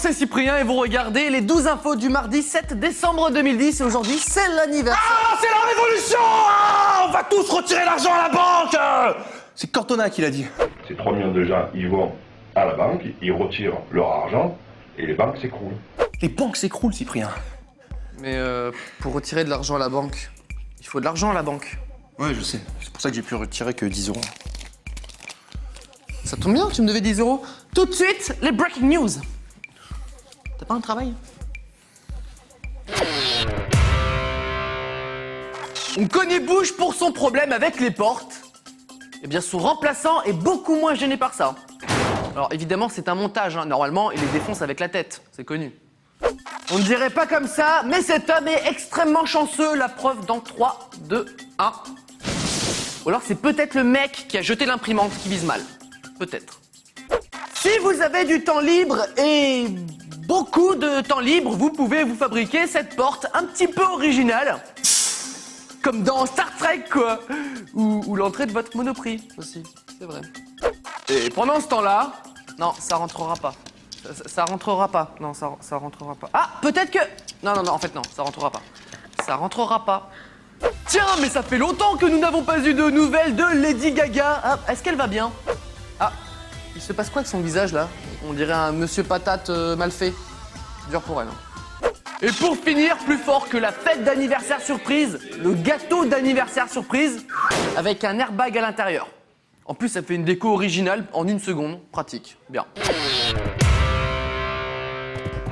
c'est Cyprien et vous regardez les 12 infos du mardi 7 décembre 2010 et aujourd'hui c'est l'anniversaire. Ah, c'est la révolution! Ah, on va tous retirer l'argent à la banque! C'est Cantona qui l'a dit. Ces 3 millions de gens, ils vont à la banque, ils retirent leur argent et les banques s'écroulent. Les banques s'écroulent, Cyprien. Mais pour retirer de l'argent à la banque, il faut de l'argent à la banque. Ouais, je sais. C'est pour ça que j'ai pu retirer que 10 euros. Ça tombe bien, tu me devais 10 euros. Tout de suite, les breaking news. T'as pas un travail? On connaît Bush pour son problème avec les portes. Eh bien, son remplaçant est beaucoup moins gêné par ça. Alors, évidemment, c'est un montage. Hein. Normalement, il les défonce avec la tête. C'est connu. On ne dirait pas comme ça, mais cet homme est extrêmement chanceux. La preuve dans 3, 2, 1. Ou alors, c'est peut-être le mec qui a jeté l'imprimante qui vise mal. Peut-être. Si vous avez du temps libre et beaucoup de temps libre, vous pouvez vous fabriquer cette porte un petit peu originale. Comme dans Star Trek, quoi. Ou l'entrée de votre Monoprix, aussi. C'est vrai. Et pendant ce temps-là... Non, ça rentrera pas. Ça rentrera pas. Non, ça rentrera pas. Ah, peut-être que... Non, en fait, non, ça rentrera pas. Ça rentrera pas. Tiens, mais ça fait longtemps que nous n'avons pas eu de nouvelles de Lady Gaga. Ah, est-ce qu'elle va bien? Ah, il se passe quoi avec son visage, là? On dirait un monsieur patate mal fait. Dur pour elle, hein. Et pour finir, plus fort que la fête d'anniversaire surprise, le gâteau d'anniversaire surprise avec un airbag à l'intérieur. En plus, ça fait une déco originale en 1 seconde. Pratique. Bien.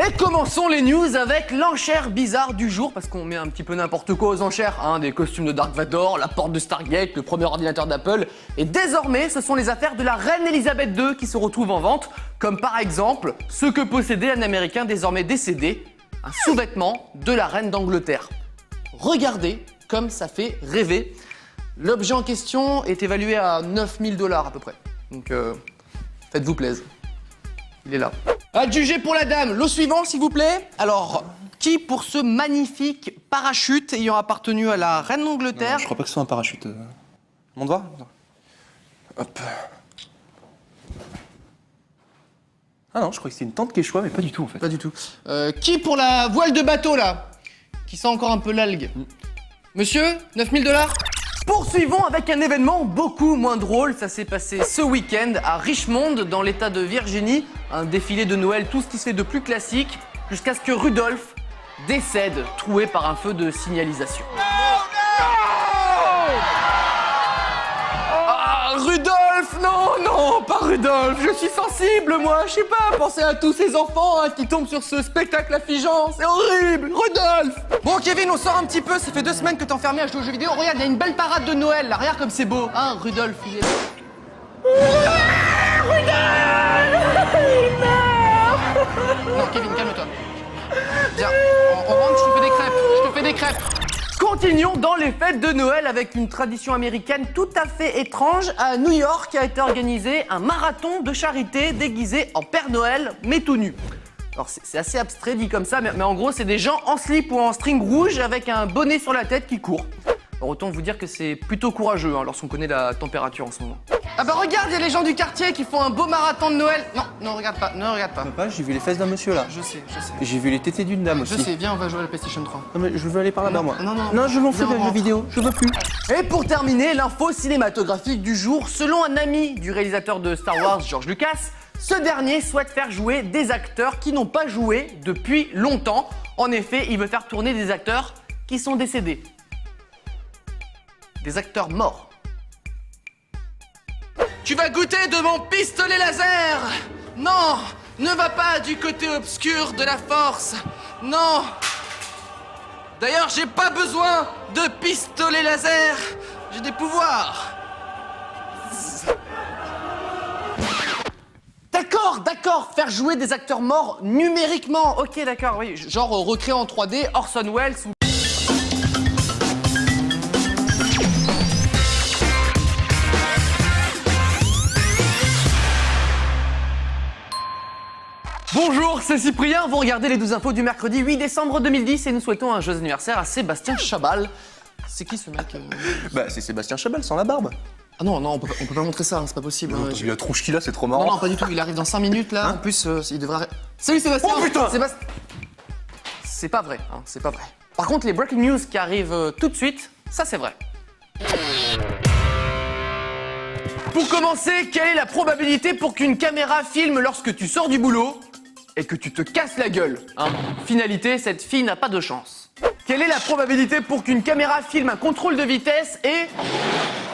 Et commençons les news avec l'enchère bizarre du jour, parce qu'on met un petit peu n'importe quoi aux enchères, hein, des costumes de Dark Vador, la porte de Stargate, le premier ordinateur d'Apple, et désormais ce sont les affaires de la reine Elisabeth II qui se retrouvent en vente, comme par exemple ce que possédait un Américain désormais décédé, un sous-vêtement de la reine d'Angleterre. Regardez comme ça fait rêver. L'objet en question est évalué à 9 000 $ à peu près, donc faites-vous plaisir. Il est là. Adjugé pour la dame, l'eau suivante s'il vous plaît. Alors, qui pour ce magnifique parachute ayant appartenu à la reine d'Angleterre? Non, je crois pas que ce soit un parachute. Monte voir. Hop. Ah non, je crois que c'est une tente quechua, mais pas du tout en fait. Pas du tout. Qui pour la voile de bateau là? Qui sent encore un peu l'algue? Monsieur, 9 000 $? Poursuivons avec un événement beaucoup moins drôle. Ça s'est passé ce week-end à Richmond, dans l'état de Virginie. Un défilé de Noël, tout ce qui se fait de plus classique, jusqu'à ce que Rudolph décède, troué par un feu de signalisation. Ah, Rudolph, non, pas Rudolph. Je suis sensible, moi. Je sais pas, pensez à tous ces enfants hein, qui tombent sur ce spectacle affligeant. C'est horrible, Rudolph. Bon, Kevin, on sort un petit peu. Ça fait 2 semaines que t'es enfermé à jouer aux jeux vidéo. Regarde, il y a une belle parade de Noël, là. Regarde comme c'est beau. Hein, Rudolph, il est là. Rudolph, il meurt. Non, Kevin, calme-toi. Viens, on rentre, je te fais des crêpes. Continuons dans les fêtes de Noël avec une tradition américaine tout à fait étrange. À New York a été organisé un marathon de charité déguisé en Père Noël, mais tout nu. Alors c'est assez abstrait dit comme ça, mais en gros c'est des gens en slip ou en string rouge avec un bonnet sur la tête qui courent. Alors autant vous dire que c'est plutôt courageux hein, lorsqu'on connaît la température en ce moment. Ah bah regarde, il y a les gens du quartier qui font un beau marathon de Noël. Non, regarde pas. Papa, j'ai vu les fesses d'un monsieur là. Je sais. Et j'ai vu les tétés d'une dame aussi. Je sais, viens, on va jouer à la PlayStation 3. Non mais je veux aller par là-bas moi. Non, je m'en fous viens, des on jeux rentre. vidéo, je veux plus. Et pour terminer, l'info cinématographique du jour. Selon un ami du réalisateur de Star Wars, George Lucas, ce dernier souhaite faire jouer des acteurs qui n'ont pas joué depuis longtemps. En effet, il veut faire tourner des acteurs qui sont décédés. Des acteurs morts. Tu vas goûter de mon pistolet laser! Non! Ne va pas du côté obscur de la force! Non! D'ailleurs, j'ai pas besoin de pistolet laser! J'ai des pouvoirs! D'accord, faire jouer des acteurs morts numériquement. Ok, d'accord, oui. Genre recréer en 3D Orson Welles ou... Bonjour, c'est Cyprien, vous regardez les 12 infos du mercredi 8 décembre 2010 et nous souhaitons un joyeux anniversaire à Sébastien Chabal. C'est qui ce mec Bah c'est Sébastien Chabal sans la barbe. Ah non, on peut pas montrer ça, hein, c'est pas possible. Non, hein, t'as vu la tronche qu'il a, c'est trop marrant. Non, pas du tout, il arrive dans 5 minutes là, en plus il devrait... Salut Sébastien. Oh putain. C'est pas vrai, hein, c'est pas vrai. Par contre, les breaking news qui arrivent tout de suite, ça c'est vrai. Pour commencer, quelle est la probabilité pour qu'une caméra filme lorsque tu sors du boulot et que tu te casses la gueule, hein? Finalité, cette fille n'a pas de chance. Quelle est la probabilité pour qu'une caméra filme un contrôle de vitesse et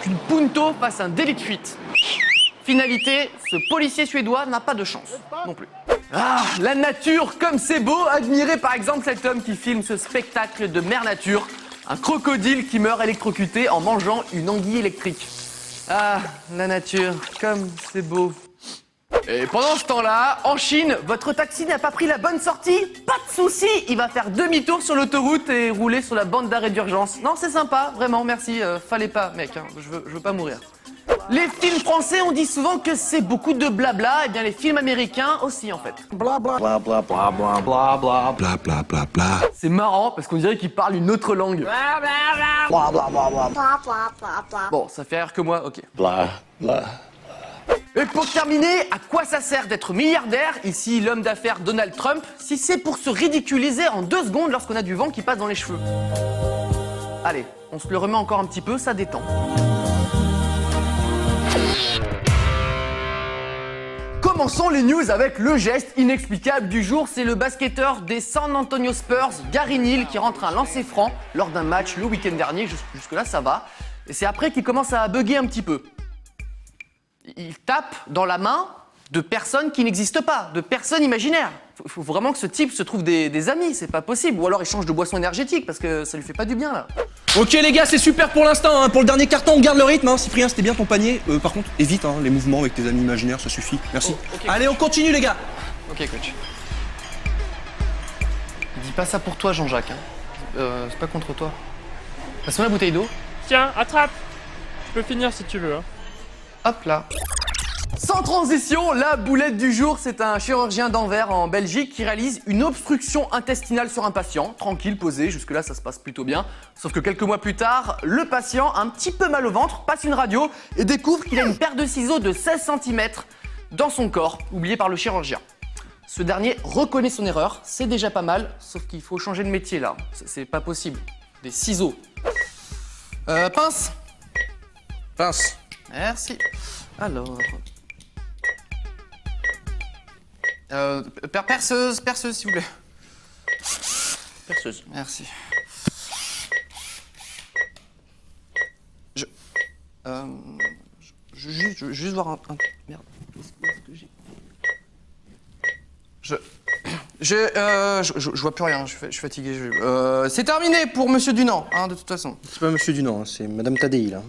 qu'une punto fasse un délit de fuite? Finalité, ce policier suédois n'a pas de chance non plus. Ah, la nature, comme c'est beau. Admirez par exemple cet homme qui filme ce spectacle de mère nature. Un crocodile qui meurt électrocuté en mangeant une anguille électrique. Ah, la nature, comme c'est beau. Et pendant ce temps-là, en Chine, votre taxi n'a pas pris la bonne sortie? Pas de souci, il va faire demi-tour sur l'autoroute et rouler sur la bande d'arrêt d'urgence. Non, c'est sympa, vraiment, merci. Fallait pas, mec, hein, je veux pas mourir. Les films français, on dit souvent que c'est beaucoup de blabla, et bien les films américains aussi en fait. C'est marrant parce qu'on dirait qu'ils parlent une autre langue. Bon, ça fait rire que moi, ok. Et pour terminer, à quoi ça sert d'être milliardaire, ici l'homme d'affaires Donald Trump, si c'est pour se ridiculiser en 2 secondes lorsqu'on a du vent qui passe dans les cheveux? Allez, on se le remet encore un petit peu, ça détend. Commençons les news avec le geste inexplicable du jour. C'est le basketteur des San Antonio Spurs, Gary Neal, qui rentre un lancer franc lors d'un match le week-end dernier. Jusque-là, ça va. Et c'est après qu'il commence à bugger un petit peu. Il tape dans la main de personnes qui n'existent pas, de personnes imaginaires. Il faut vraiment que ce type se trouve des amis, c'est pas possible. Ou alors il change de boisson énergétique parce que ça lui fait pas du bien là. Ok les gars, c'est super pour l'instant, hein. Pour le dernier carton, on garde le rythme, hein. Cyprien, c'était bien ton panier. Par contre, évite hein, les mouvements avec tes amis imaginaires, ça suffit. Merci. Oh, okay, allez, on continue les gars. Ok coach. Dis pas ça pour toi Jean-Jacques, hein. C'est pas contre toi. Passe-moi la bouteille d'eau. Tiens, attrape. Tu peux finir si tu veux. Hein. Hop là. Sans transition, la boulette du jour, c'est un chirurgien d'Anvers en Belgique qui réalise une obstruction intestinale sur un patient. Tranquille, posé, jusque-là ça se passe plutôt bien. Sauf que quelques mois plus tard, le patient, un petit peu mal au ventre, passe une radio et découvre qu'il a une paire de ciseaux de 16 cm dans son corps, oublié par le chirurgien. Ce dernier reconnaît son erreur, c'est déjà pas mal, sauf qu'il faut changer de métier là. C'est pas possible. Des ciseaux. Pince. Pince. Merci. Alors... perceuse, s'il vous plaît. Perceuse, merci. Je veux juste voir un... Merde, qu'est-ce que j'ai... Je vois plus rien, je suis fatigué. C'est terminé pour Monsieur Dunant, hein, de toute façon. C'est pas Monsieur Dunant, hein, c'est Madame Tadei là.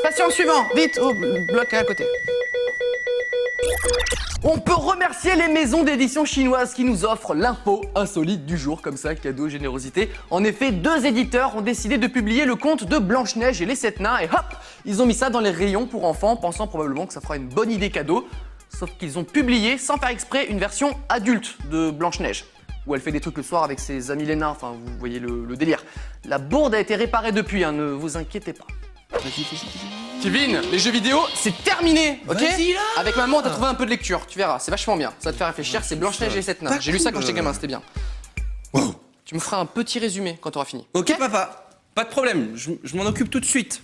Patient suivant, vite, au bloc à côté. On peut remercier les maisons d'édition chinoises qui nous offrent l'info insolite du jour, comme ça, cadeau, générosité. En effet, 2 éditeurs ont décidé de publier le conte de Blanche-Neige et les 7 nains et hop, ils ont mis ça dans les rayons pour enfants, pensant probablement que ça fera une bonne idée cadeau. Sauf qu'ils ont publié, sans faire exprès, une version adulte de Blanche-Neige, où elle fait des trucs le soir avec ses amis les nains, enfin vous voyez le délire. La bourde a été réparée depuis, hein, ne vous inquiétez pas. Kevin, les jeux vidéo, c'est terminé, ok? Avec maman, t'as trouvé un peu de lecture, tu verras, c'est vachement bien. Ça va te faire réfléchir, c'est Blanche-Neige et les 7 nains. J'ai lu ça quand j'étais gamin, c'était bien. Wow. Tu me feras un petit résumé quand t'auras fini. Ok papa, pas de problème, je m'en occupe tout de suite.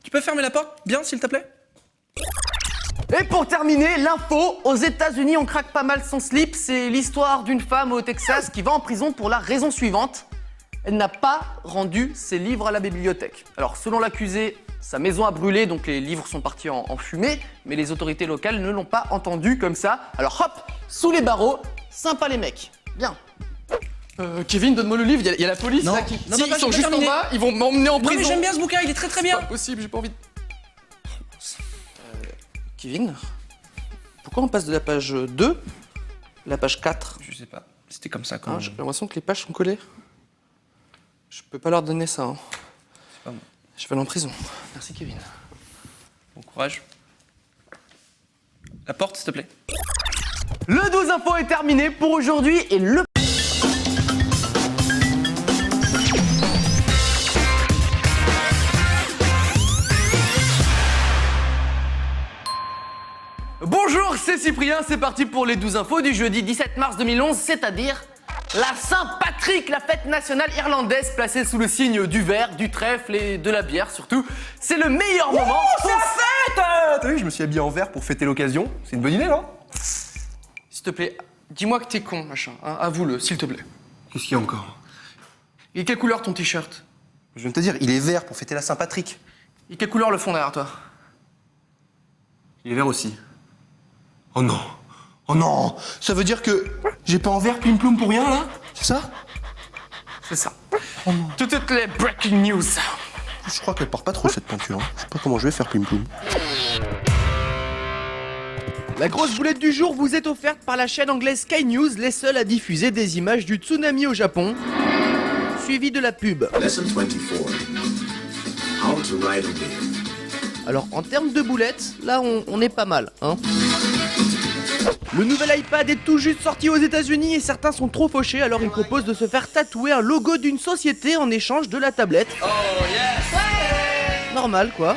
Tu peux fermer la porte, bien s'il te plaît? Et pour terminer, l'info, aux États-Unis, on craque pas mal son slip. C'est l'histoire d'une femme au Texas qui va en prison pour la raison suivante. Elle n'a pas rendu ses livres à la bibliothèque. Alors, selon l'accusé, sa maison a brûlé, donc les livres sont partis en fumée, mais les autorités locales ne l'ont pas entendu comme ça. Alors hop, sous les barreaux, sympa les mecs. Bien. Kevin, donne-moi le livre, il y a la police non, là qui... Non, si, papa, ils sont j'ai juste pas en terminé. bas, ils vont m'emmener en prison. Non mais j'aime bien ce bouquin, il est très C'est bien. pas possible, j'ai pas envie de... Kevin, pourquoi on passe de la page 2 à la page 4? Je sais pas, c'était comme ça quand J'ai l'impression que les pages sont collées. Je peux pas leur donner ça. Hein. C'est pas moi. Je vais aller en prison. Merci Kevin. Bon courage. La porte, s'il te plaît. Le 12 info est terminé pour aujourd'hui et le... Cyprien, c'est parti pour les 12 infos du jeudi 17 mars 2011, c'est-à-dire la Saint-Patrick, la fête nationale irlandaise placée sous le signe du verre, du trèfle et de la bière surtout. C'est le meilleur moment. C'est la fête. T'as vu, je me suis habillé en vert pour fêter l'occasion. C'est une bonne idée, non? S'il te plaît, dis-moi que t'es con, machin. Hein, avoue-le, s'il te plaît. Qu'est-ce qu'il y a encore? Et quelle couleur ton t-shirt? Je viens de te dire, il est vert pour fêter la Saint-Patrick. Et quelle couleur le fond derrière toi? Il est vert aussi. Oh non. Oh non. Ça veut dire que j'ai pas en vert plim ploum pour rien, là? C'est ça? C'est ça. Toutes les breaking news. Je crois qu'elle part pas trop, cette peinture. Je sais pas comment je vais faire plim ploum. La grosse boulette du jour vous est offerte par la chaîne anglaise Sky News, les seuls à diffuser des images du tsunami au Japon, suivi de la pub. Lesson 24. How to ride a wave. Alors en termes de boulettes, là on est pas mal, hein. Le nouvel iPad est tout juste sorti aux États-Unis et certains sont trop fauchés, alors ils proposent de se faire tatouer un logo d'une société en échange de la tablette. Normal quoi.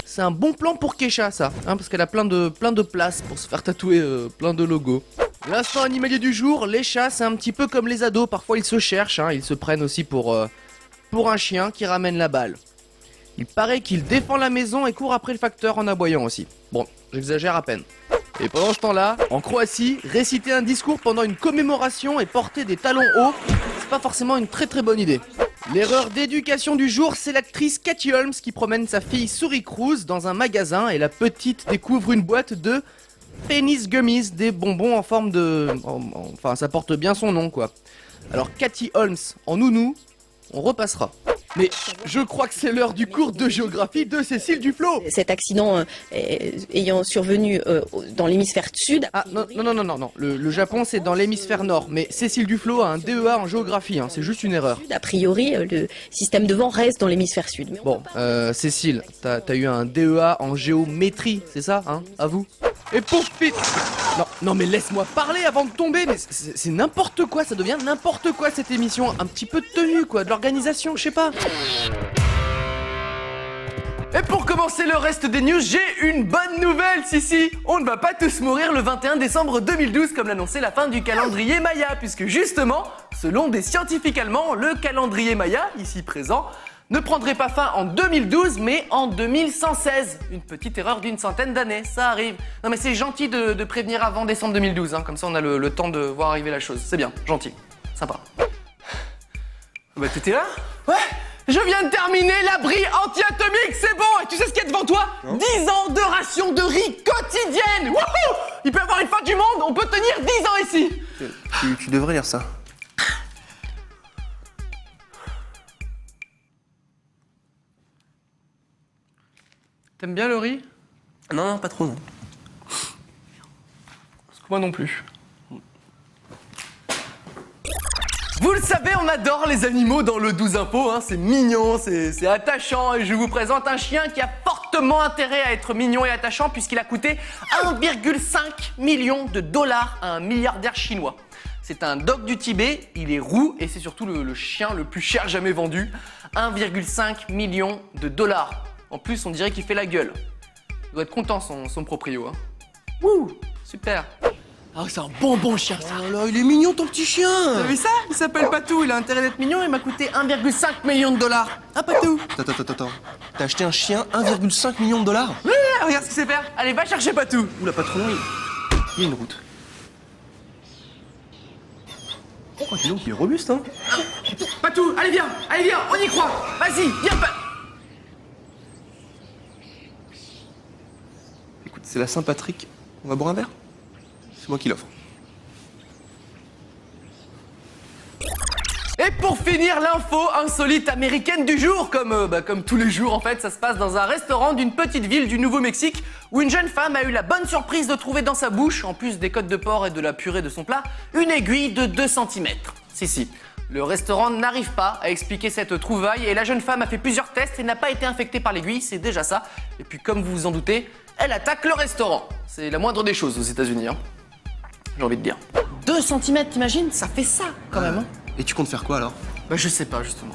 C'est un bon plan pour Kesha ça, hein, parce qu'elle a plein de place pour se faire tatouer plein de logos. L'instant animalier du jour, les chats c'est un petit peu comme les ados, parfois ils se cherchent, hein, ils se prennent aussi pour un chien qui ramène la balle. Il paraît qu'il défend la maison et court après le facteur en aboyant aussi. Bon, j'exagère à peine. Et pendant ce temps-là, en Croatie, réciter un discours pendant une commémoration et porter des talons hauts, c'est pas forcément une très bonne idée. L'erreur d'éducation du jour, c'est l'actrice Katie Holmes qui promène sa fille Souris Cruz dans un magasin et la petite découvre une boîte de Penis Gummies, des bonbons en forme de... Enfin, ça porte bien son nom quoi. Alors Katie Holmes en nounou, on repassera. Mais je crois que c'est l'heure du cours de géographie de Cécile Duflot. Cet accident ayant survenu dans l'hémisphère sud. Ah non. Le Japon c'est dans l'hémisphère nord, mais Cécile Duflot a un DEA en géographie, hein, c'est juste une erreur. A priori, le système de vent reste dans l'hémisphère sud. Mais Bon, Cécile, t'as eu un DEA en géométrie, c'est ça, hein, à vous? Et pour non mais laisse-moi parler avant de tomber, mais c'est n'importe quoi, ça devient n'importe quoi cette émission, un petit peu de tenue quoi, de l'organisation, je sais pas. Et pour commencer le reste des news, j'ai une bonne nouvelle, si, on ne va pas tous mourir le 21 décembre 2012 comme l'annonçait la fin du calendrier Maya, puisque justement, selon des scientifiques allemands, le calendrier Maya, ici présent, ne prendrait pas fin en 2012 mais en 2116. Une petite erreur d'une centaine d'années, ça arrive. Non mais c'est gentil de prévenir avant décembre 2012, hein, comme ça on a le temps de voir arriver la chose. C'est bien, gentil, sympa. Bah t'étais là? Ouais, je viens de terminer l'abri anti-atomique, c'est bon. Et tu sais ce qu'il y a devant toi? 10 ans de ration de riz quotidienne. Wouhou! Il peut y avoir une fin du monde, on peut tenir 10 ans ici. Tu devrais lire ça. T'aimes bien le riz? Non, pas trop, non. Parce que moi non plus. Vous le savez, on adore les animaux dans le 12 infos, hein, c'est mignon, c'est attachant, et je vous présente un chien qui a fortement intérêt à être mignon et attachant puisqu'il a coûté 1,5 million de dollars à un milliardaire chinois. C'est un dog du Tibet, il est roux et c'est surtout le chien le plus cher jamais vendu, 1,5 million de dollars. En plus, on dirait qu'il fait la gueule. Il doit être content son proprio. Hein. Wouh, super. Ah c'est un bon chien ça. Oh là, il est mignon ton petit chien. T'as vu ça? Il s'appelle Patou, il a intérêt d'être mignon, il m'a coûté 1,5 million de dollars. Ah Patou? Attends. T'as acheté un chien 1,5 million de dollars? Ouais, regarde ce qu'il sait faire. Allez, va chercher Patou. Oula, pas trop loin, il y a une route. Oh, dis donc, il est robuste, hein. Patou, allez viens, on y croit. Vas-y, viens Patou. Écoute, c'est la Saint-Patrick. On va boire un verre? C'est moi qui l'offre. Et pour finir, l'info insolite américaine du jour, comme tous les jours en fait, ça se passe dans un restaurant d'une petite ville du Nouveau-Mexique où une jeune femme a eu la bonne surprise de trouver dans sa bouche, en plus des côtes de porc et de la purée de son plat, une aiguille de 2 cm. Si. Le restaurant n'arrive pas à expliquer cette trouvaille et la jeune femme a fait plusieurs tests et n'a pas été infectée par l'aiguille, c'est déjà ça. Et puis comme vous vous en doutez, elle attaque le restaurant. C'est la moindre des choses aux États-Unis, hein. J'ai envie de dire. 2 cm, t'imagines? Ça fait ça quand même, hein. Et tu comptes faire quoi alors? Bah je sais pas justement.